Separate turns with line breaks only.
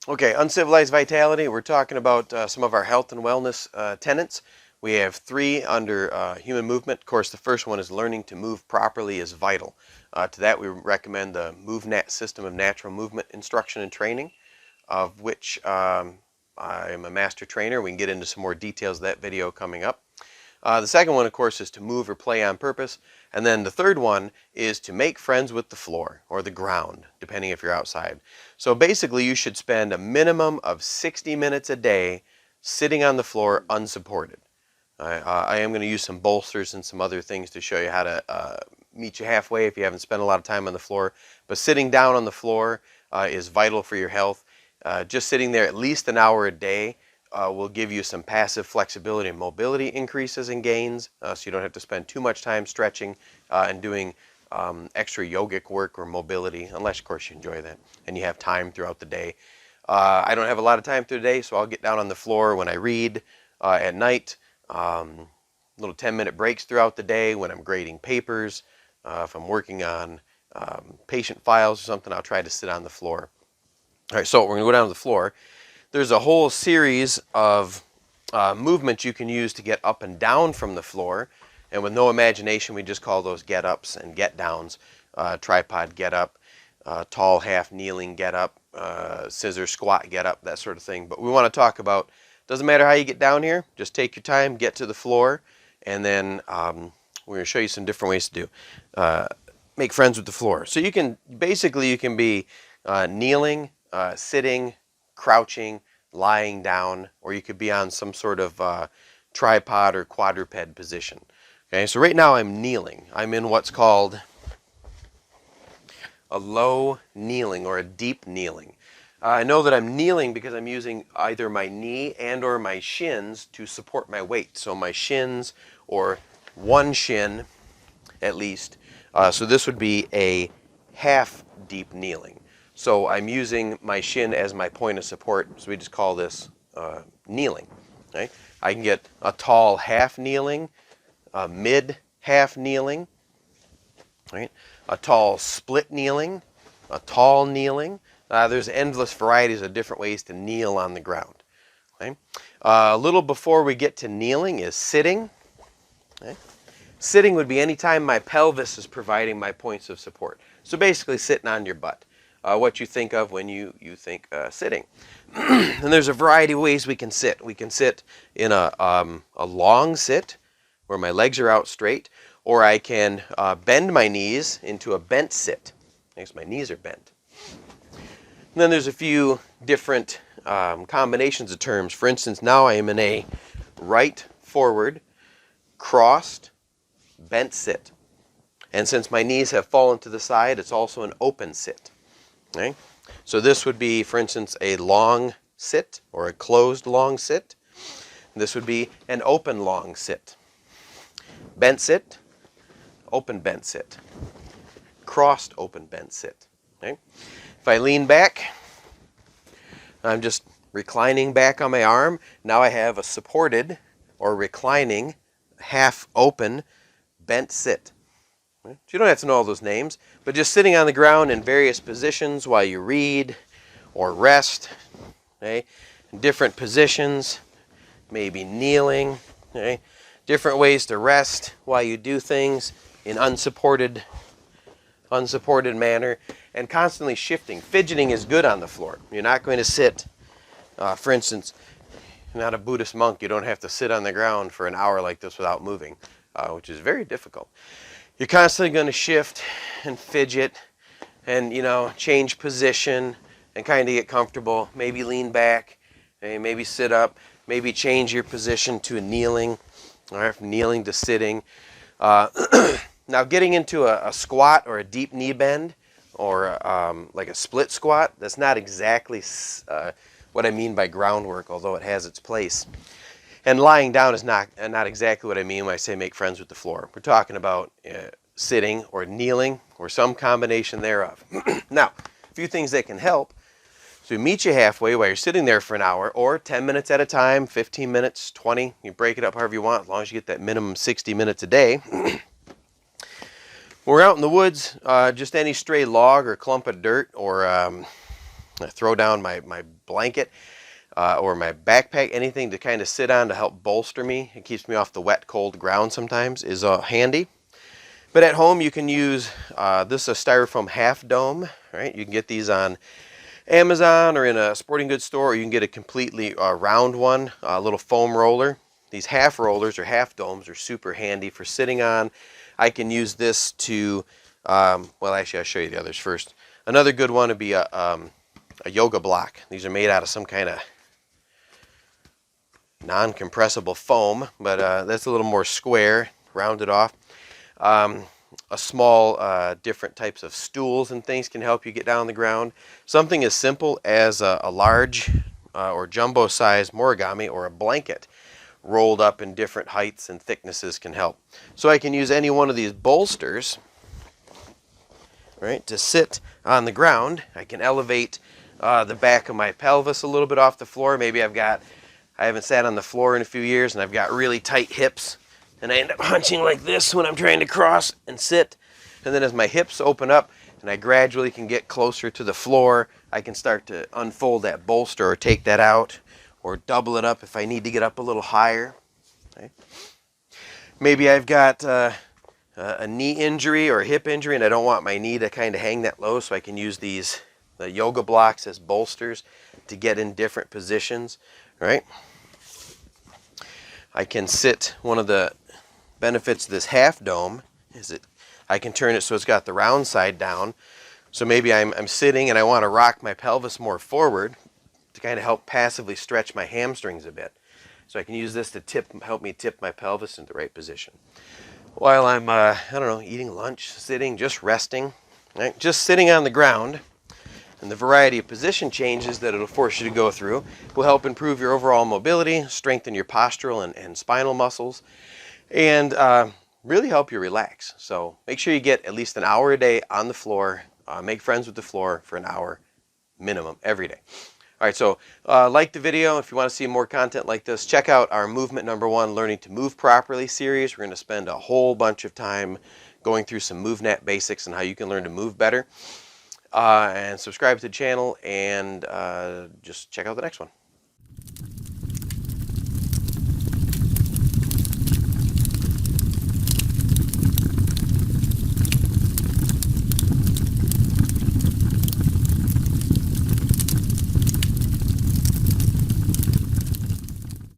Okay, uncivilized vitality. We're talking about some of our health and wellness tenets. We have three under human movement. Of course, the first one is learning to move properly is vital. To that, we recommend the MoveNat system of natural movement instruction and training, of which I am a master trainer. We can get into some more details of that video coming up. The second one, of course, is to move or play on purpose. And then the third one is to make friends with the floor or the ground, depending if you're outside. So basically, you should spend a minimum of 60 minutes a day sitting on the floor unsupported. I am going to use some bolsters and some other things to show you how to meet you halfway if you haven't spent a lot of time on the floor. But sitting down on the floor is vital for your health. Just sitting there at least an hour a day will give you some passive flexibility and mobility increases and gains, so you don't have to spend too much time stretching and doing extra yogic work or mobility, unless of course you enjoy that and you have time throughout the day. I don't have a lot of time through the day, so I'll get down on the floor when I read at night, little 10-minute breaks throughout the day when I'm grading papers. If I'm working on patient files or something, I'll try to sit on the floor. All right, so we're going to go down to the floor. There's a whole series of movements you can use to get up and down from the floor. And with no imagination, we just call those get-ups and get-downs. Tripod get-up, tall half kneeling get-up, scissor squat get-up, that sort of thing. But we want to talk about, doesn't matter how you get down here, just take your time, get to the floor, and then we're going to show you some different ways to do. Make friends with the floor. So you can, basically you can be kneeling, sitting, crouching, lying down, or you could be on some sort of tripod or quadruped position. Okay, so right now I'm kneeling. I'm in what's called a low kneeling or a deep kneeling. I know that I'm kneeling because I'm using either my knee and or my shins to support my weight. So my shins, or one shin at least. So this would be a half deep kneeling. So I'm using my shin as my point of support, so we just call this kneeling. Right? I can get a tall half kneeling, a mid half kneeling, right? A tall split kneeling, a tall kneeling. There's endless varieties of different ways to kneel on the ground. Okay? A little before we get to kneeling is sitting. Okay? Sitting would be any time my pelvis is providing my points of support. So basically sitting on your butt. What you think of when you think sitting. And there's a variety of ways we can sit. We can sit in a long sit where my legs are out straight, or I can bend my knees into a bent sit. Because my knees are bent. And then there's a few different combinations of terms. For instance, now I am in a right forward, crossed, bent sit. And since my knees have fallen to the side, it's also an open sit. Okay? So this would be, for instance, a long sit or a closed long sit. This would be an open long sit. Bent sit, open bent sit. Crossed open bent sit. Okay? If I lean back, I'm just reclining back on my arm. Now I have a supported or reclining half open bent sit. You don't have to know all those names, but just sitting on the ground in various positions while you read or rest, okay? In different positions, maybe kneeling, okay? Different ways to rest while you do things in unsupported manner, and constantly shifting. Fidgeting is good on the floor. You're not going to sit, for instance, you're not a Buddhist monk, you don't have to sit on the ground for an hour like this without moving, which is very difficult. You're constantly going to shift and fidget and, change position and kind of get comfortable. Maybe lean back, maybe sit up, maybe change your position to a kneeling, or from kneeling to sitting. Now getting into a squat or a deep knee bend or like a split squat, that's not exactly what I mean by groundwork, although it has its place. And lying down is not exactly what I mean when I say make friends with the floor. We're talking about sitting or kneeling or some combination thereof. Now, a few things that can help. So we meet you halfway while you're sitting there for an hour, or 10 minutes at a time, 15 minutes, 20. You break it up however you want, as long as you get that minimum 60 minutes a day. When we're out in the woods, just any stray log or clump of dirt or I throw down my blanket or my backpack, anything to kind of sit on to help bolster me. It keeps me off the wet, cold ground sometimes, is handy. But at home you can use, this is a styrofoam half dome, right? You can get these on Amazon or in a sporting goods store, or you can get a completely round one, a little foam roller. These half rollers or half domes are super handy for sitting on. I can use this to, well actually I'll show you the others first. Another good one would be a yoga block. These are made out of some kind of non-compressible foam, but that's a little more square, rounded off. A small different types of stools and things can help you get down on the ground. Something as simple as a large or jumbo size origami or a blanket rolled up in different heights and thicknesses can help. So I can use any one of these bolsters, right, to sit on the ground. I can elevate the back of my pelvis a little bit off the floor. Maybe I haven't sat on the floor in a few years and I've got really tight hips, and I end up hunching like this when I'm trying to cross and sit. And then as my hips open up and I gradually can get closer to the floor, I can start to unfold that bolster or take that out or double it up if I need to get up a little higher. Okay. Maybe I've got a knee injury or a hip injury and I don't want my knee to kind of hang that low, so I can use the yoga blocks as bolsters to get in different positions, right? I can sit, one of the benefits of this half dome is I can turn it so it's got the round side down. So maybe I'm sitting and I want to rock my pelvis more forward to kind of help passively stretch my hamstrings a bit. So I can use this to help me tip my pelvis into the right position. While I'm, I don't know, eating lunch, sitting, just resting, right? Just sitting on the ground, and the variety of position changes that it'll force you to go through will help improve your overall mobility, strengthen your postural and spinal muscles, and really help you relax. So make sure you get at least an hour a day on the floor. Make friends with the floor for an hour minimum every day. All right, so like the video. If you want to see more content like this, check out our Movement #1 Learning to Move Properly series. We're going to spend a whole bunch of time going through some MoveNet basics and how you can learn to move better. And subscribe to the channel, and just check out the next one.